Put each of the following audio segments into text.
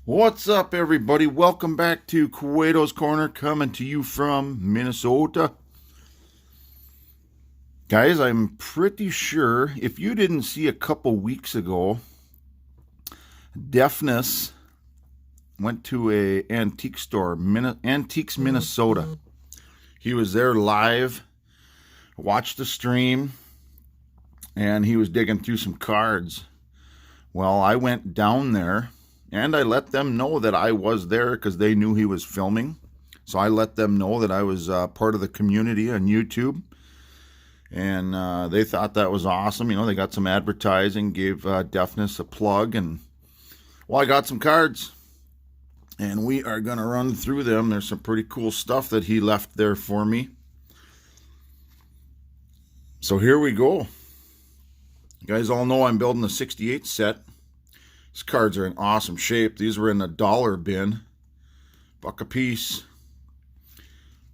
What's up, everybody? Welcome back to Cueto's Corner, coming to you from Minnesota. Guys, I'm pretty sure if you didn't see a couple weeks ago, Defness went to a antique store, Antiques Minnesota. He was there live, watched the stream, and he was digging through some cards. Well, I went down there and I let them know that I was there because they knew he was filming. So I let them know that I was part of the community on YouTube. And they thought that was awesome. You know, they got some advertising, gave Defness a plug. And, well, I got some cards. And we are going to run through them. There's some pretty cool stuff that he left there for me. So here we go. You guys all know I'm building a 68 set. These cards are in awesome shape. These were in a dollar bin, buck a piece.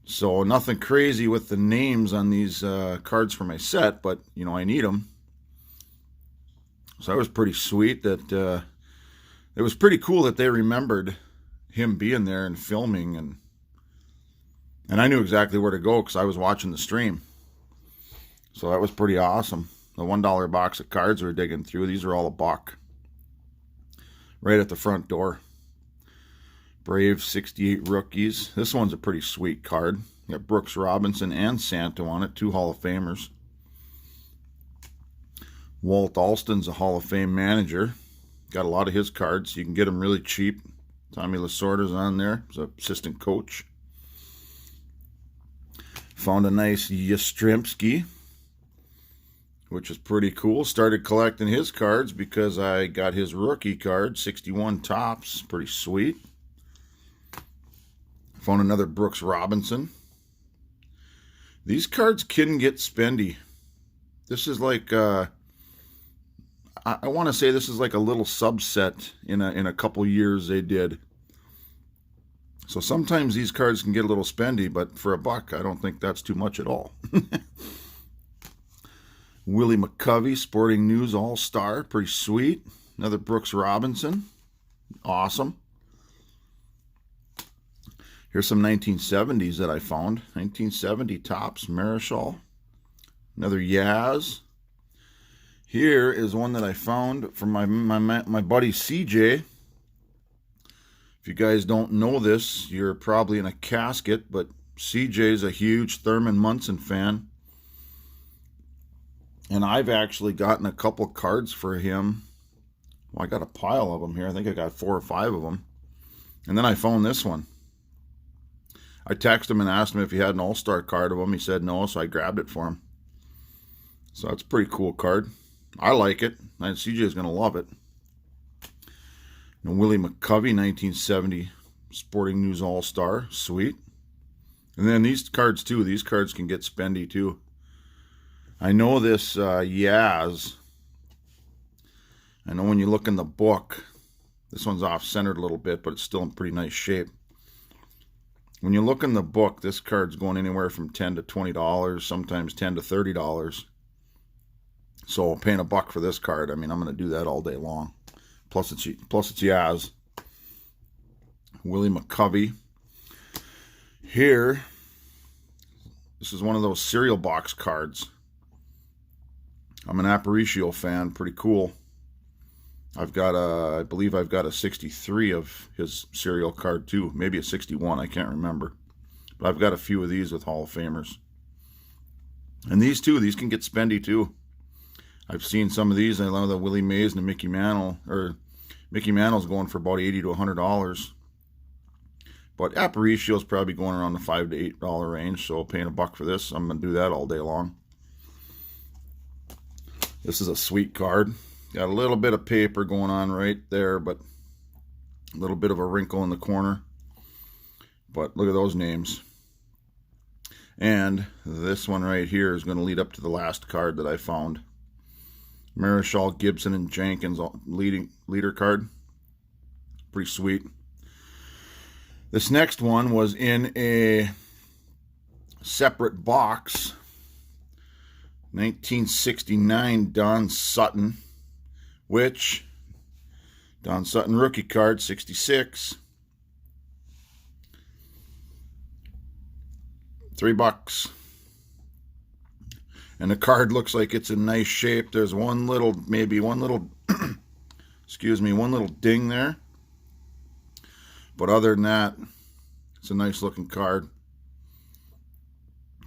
So nothing crazy with the names on these cards for my set, but you know I need them. So that was pretty sweet. That it was pretty cool that they remembered him being there and filming, and I knew exactly where to go because I was watching the stream. So that was pretty awesome. The $1 box of cards we're digging through. These are all a buck. Right at the front door. Brave 68 rookies. This one's a pretty sweet card. You got Brooks Robinson and Santo on it, two Hall of Famers. Walt Alston's a Hall of Fame manager. Got a lot of his cards. You can get them really cheap. Tommy Lasorda's on there. He's an assistant coach. Found a nice Yastrzemski, which is pretty cool. Started collecting his cards because I got his rookie card, 61 tops, pretty sweet. Found another Brooks Robinson. These cards can get spendy. This is like, I want to say this is like a little subset in a couple years they did. So sometimes these cards can get a little spendy, but for a buck, I don't think that's too much at all. Willie McCovey, Sporting News All-Star. Pretty sweet. Another Brooks Robinson. Awesome. Here's some 1970s that I found. 1970 tops. Marischal. Another Yaz. Here is one that I found from my buddy CJ. If you guys don't know this, you're probably in a casket, but CJ's a huge Thurman Munson fan. And I've actually gotten a couple cards for him. Well, I got a pile of them here. I think I got 4 or 5 of them. And then I found this one. I texted him and asked him if he had an all-star card of him. He said no, so I grabbed it for him. So that's a pretty cool card. I like it. And CJ is going to love it. And Willie McCovey, 1970 Sporting News All-Star. Sweet. And then these cards, too. These cards can get spendy, too. I know this Yaz. I know when you look in the book, this one's off-centered a little bit, but it's still in pretty nice shape. When you look in the book, this card's going anywhere from $10 to $20, sometimes $10 to $30. So paying a buck for this card, I mean, I'm going to do that all day long. Plus it's Yaz. Willie McCovey. Here, this is one of those cereal box cards. I'm an Aparicio fan, pretty cool. I believe I've got a 63 of his serial card too, maybe a 61, I can't remember. But I've got a few of these with Hall of Famers. And these can get spendy too. I've seen some of these. I love the Willie Mays and the Mickey Mantle, or Mickey Mantle's going for about $80 to $100. But Aparicio's probably going around the $5 to $8 range, so paying a buck for this, I'm going to do that all day long. This is a sweet card. Got a little bit of paper going on right there, but a little bit of a wrinkle in the corner. But look at those names. And this one right here is going to lead up to the last card that I found. Marischal, Gibson, and Jenkins leader card. Pretty sweet. This next one was in a separate box. 1969 Don Sutton, which Don Sutton rookie card, 66. $3. And the card looks like it's in nice shape. There's one little, excuse me, one little ding there. But other than that, it's a nice looking card.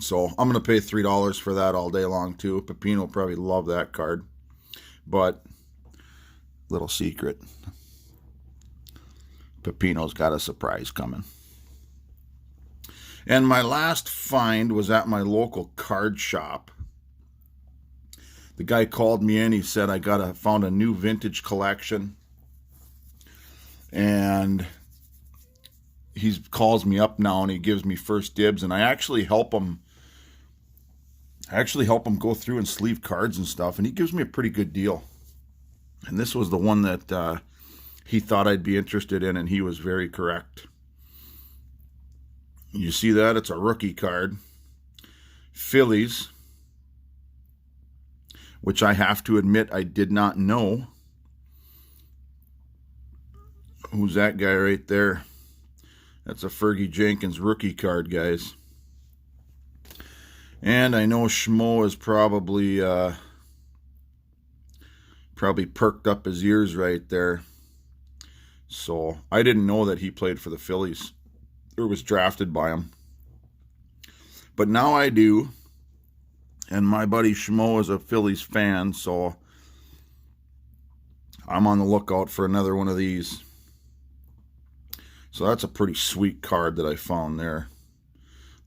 So I'm going to pay $3 for that all day long too. Pepino will probably love that card. But, little secret, Pepino's got a surprise coming. And my last find was at my local card shop. The guy called me in. He said, I found a new vintage collection. And he calls me up now and he gives me first dibs. And I actually help him. Go through and sleeve cards and stuff. And he gives me a pretty good deal. And this was the one that he thought I'd be interested in. And he was very correct. You see that? It's a rookie card. Phillies. Which I have to admit I did not know. Who's that guy right there? That's a Fergie Jenkins rookie card, guys. And I know Schmo is probably perked up his ears right there. So I didn't know that he played for the Phillies or was drafted by him. But now I do. And my buddy Schmo is a Phillies fan, so I'm on the lookout for another one of these. So that's a pretty sweet card that I found there.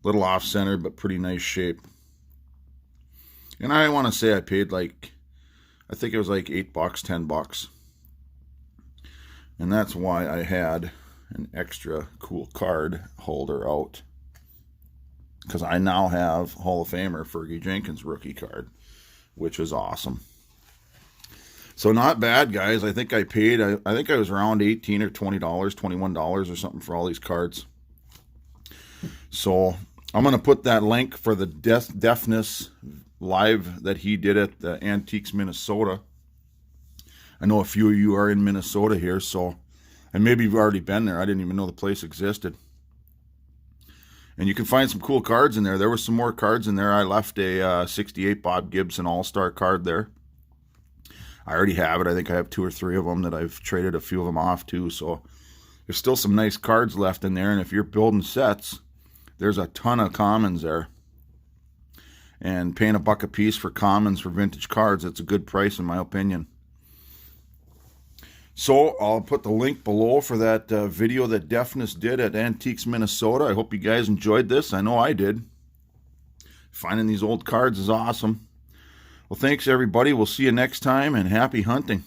Little off-center, but pretty nice shape. And I want to say I paid I think it was like $8, $10. And that's why I had an extra cool card holder out. Because I now have Hall of Famer Fergie Jenkins rookie card, which is awesome. So not bad, guys. I think I paid, I think I was around $18 or $20, $21 or something for all these cards. So I'm going to put that link for the Defness live that he did at the Antiques Minnesota. I know a few of you are in Minnesota here, so, and maybe you've already been there. I didn't even know the place existed. And you can find some cool cards in there. There were some more cards in there. I left a 68 Bob Gibson All-Star card there. I already have it. I think I have 2 or 3 of them that I've traded a few of them off to. So there's still some nice cards left in there. And if you're building sets, there's a ton of commons there. And paying $1 a piece for commons for vintage cards, it's a good price in my opinion. So I'll put the link below for that video that Defness did at Antiques Minnesota. I hope you guys enjoyed this. I know I did. Finding these old cards is awesome. Well, thanks everybody. We'll see you next time, and happy hunting.